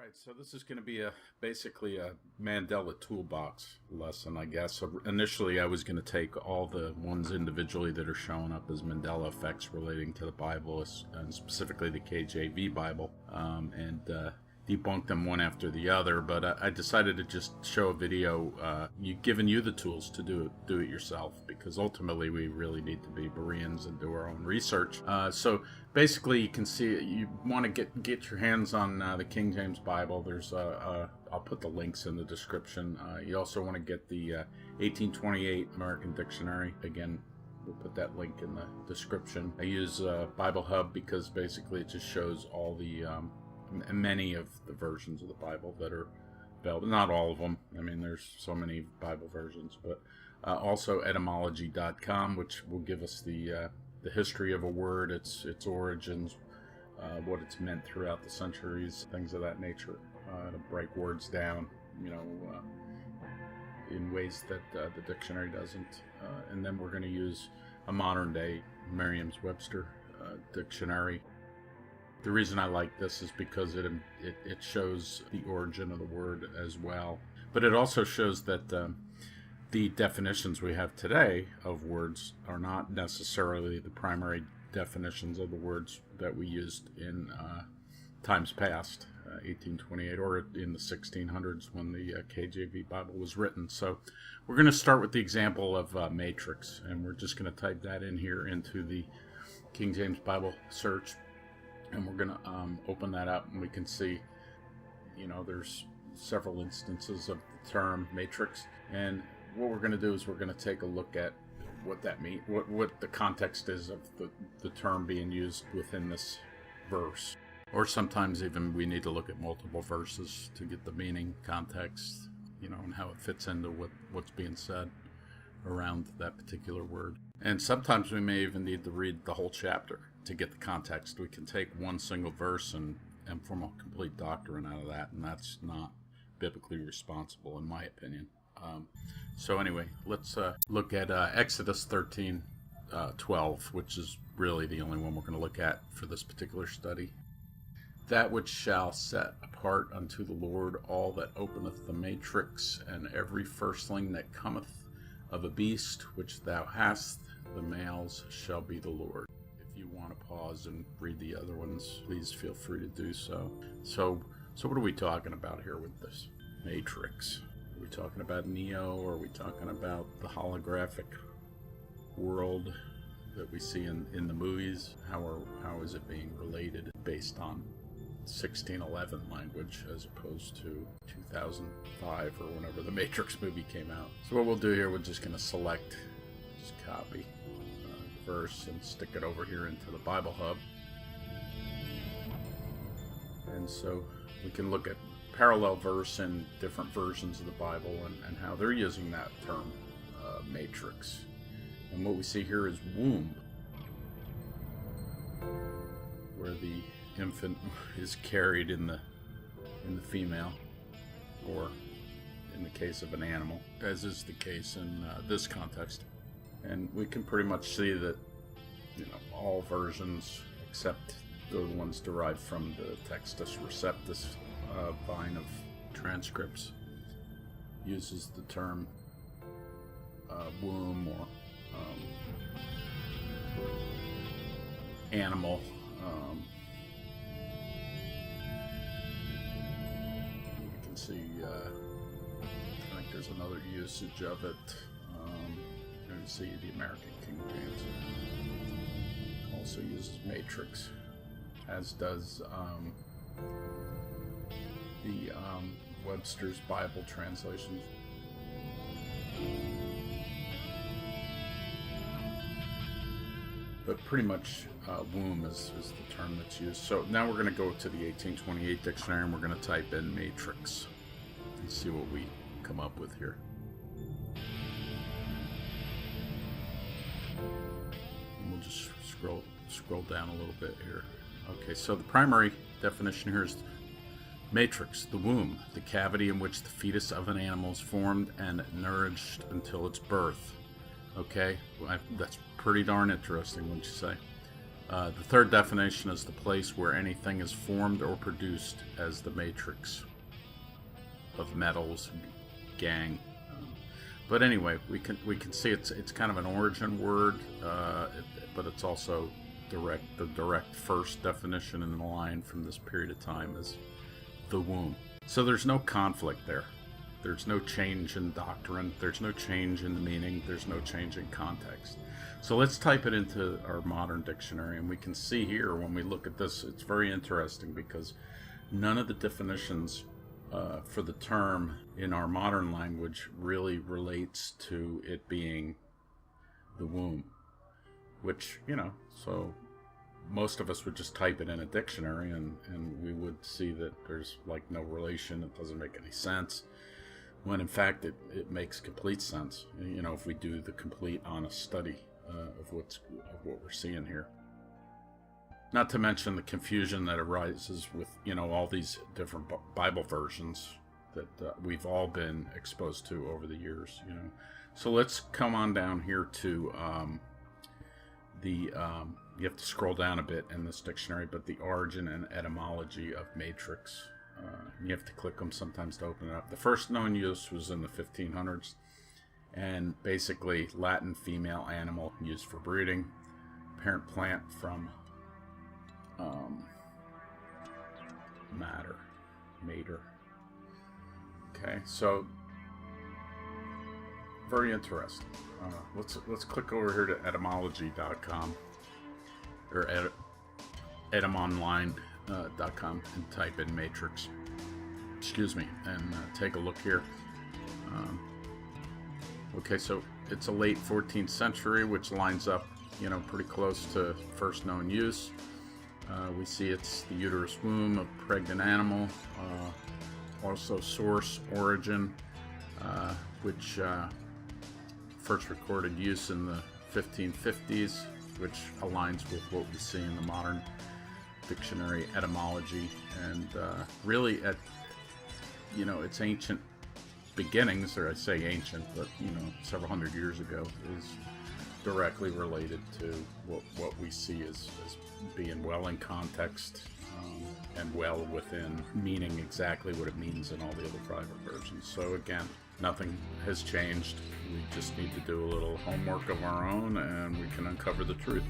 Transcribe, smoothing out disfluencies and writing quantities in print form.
Alright, so this is going to be basically a Mandela Toolbox lesson, I guess. So initially I was going to take all the ones individually that are showing up as Mandela effects relating to the Bible, and specifically the KJV Bible, and debunk them one after the other, but I decided to just show a video giving you the tools to do it yourself, because ultimately we really need to be Bereans and do our own research. So basically you can see, you want to get your hands on the King James Bible. There's I'll put the links in the description. You also want to get the 1828 American Dictionary. Again, we'll put that link in the description. I use Bible Hub because basically it just shows all the many of the versions of the Bible that are available. Not all of them. I mean, there's so many Bible versions, but also etymology.com, which will give us the history of a word, its origins, what it's meant throughout the centuries, things of that nature, to break words down, in ways that the dictionary doesn't. And then we're going to use a modern day Merriam-Webster dictionary. The reason I like this is because it shows the origin of the word as well. But it also shows that the definitions we have today of words are not necessarily the primary definitions of the words that we used in times past, 1828, or in the 1600s when the KJV Bible was written. So we're going to start with the example of matrix, and we're just going to type that in here into the King James Bible search. And we're going to open that up, and we can see, there's several instances of the term matrix. And what we're going to do is we're going to take a look at what that means, what the context is of the term being used within this verse. Or sometimes even we need to look at multiple verses to get the meaning, context, and how it fits into what's being said around that particular word. And sometimes we may even need to read the whole chapter to get the context. We can take one single verse and form a complete doctrine out of that, and that's not biblically responsible, in my opinion. So anyway, let's look at Exodus 13:12, which is really the only one we're going to look at for this particular study. That which shall set apart unto the Lord all that openeth the matrix, and every firstling that cometh of a beast which thou hast, the males shall be the Lord. If you want to pause and read the other ones, please feel free to do so. So what are we talking about here with this matrix? Are we talking about Neo, or are we talking about the holographic world that we see in the movies? How is it being related based on 1611 language as opposed to 2005 or whenever the Matrix movie came out? So what we'll do here, we're just going to select, just copy the verse and stick it over here into the Bible Hub. And so we can look at parallel verse in different versions of the Bible and how they're using that term, matrix. And what we see here is womb, where the infant is carried in the female, or in the case of an animal, as is the case in this context. And we can pretty much see that all versions except the ones derived from the Textus Receptus vine of transcripts uses the term womb or animal. You can see, I think there's another usage of it. You can see the American King James also uses matrix, as does the Webster's Bible translations. But pretty much womb is the term that's used. So now we're going to go to the 1828 dictionary, and we're going to type in matrix and see what we come up with here. And we'll just scroll down a little bit here. Okay, so the primary definition here is matrix, the womb, the cavity in which the fetus of an animal is formed and nourished until its birth. Okay, that's pretty darn interesting, wouldn't you say? The third definition is the place where anything is formed or produced as the matrix of metals, gang. But anyway, we can see it's kind of an origin word, but it's also the direct first definition in the line from this period of time is the womb. So there's no conflict there. There's no change in doctrine. There's no change in the meaning. There's no change in context. So let's type it into our modern dictionary, and we can see here when we look at this, it's very interesting because none of the definitions for the term in our modern language really relates to it being the womb, which, so most of us would just type it in a dictionary and we would see that there's like no relation. It doesn't make any sense, when in fact it makes complete sense, if we do the complete honest study of what we're seeing here. Not to mention the confusion that arises with all these different Bible versions that we've all been exposed to over the years. So let's come on down here to you have to scroll down a bit in this dictionary, but the origin and etymology of matrix. You have to click them sometimes to open it up. The first known use was in the 1500s, and basically Latin female animal used for breeding, parent plant from mater. Okay, so very interesting. Let's click over here to etymology.com or etymonline.com and type in matrix. Excuse me, and take a look here. Okay, so it's a late 14th century, which lines up, pretty close to first known use. We see it's the uterus womb of pregnant animal. Also source, origin, which first recorded use in the 1550s, which aligns with what we see in the modern dictionary etymology. And really at, its ancient beginnings, or I say ancient, but several hundred years ago, is directly related to what we see as being well in context, and well within meaning exactly what it means in all the other private versions. So again, nothing has changed. We just need to do a little homework of our own, and we can uncover the truth.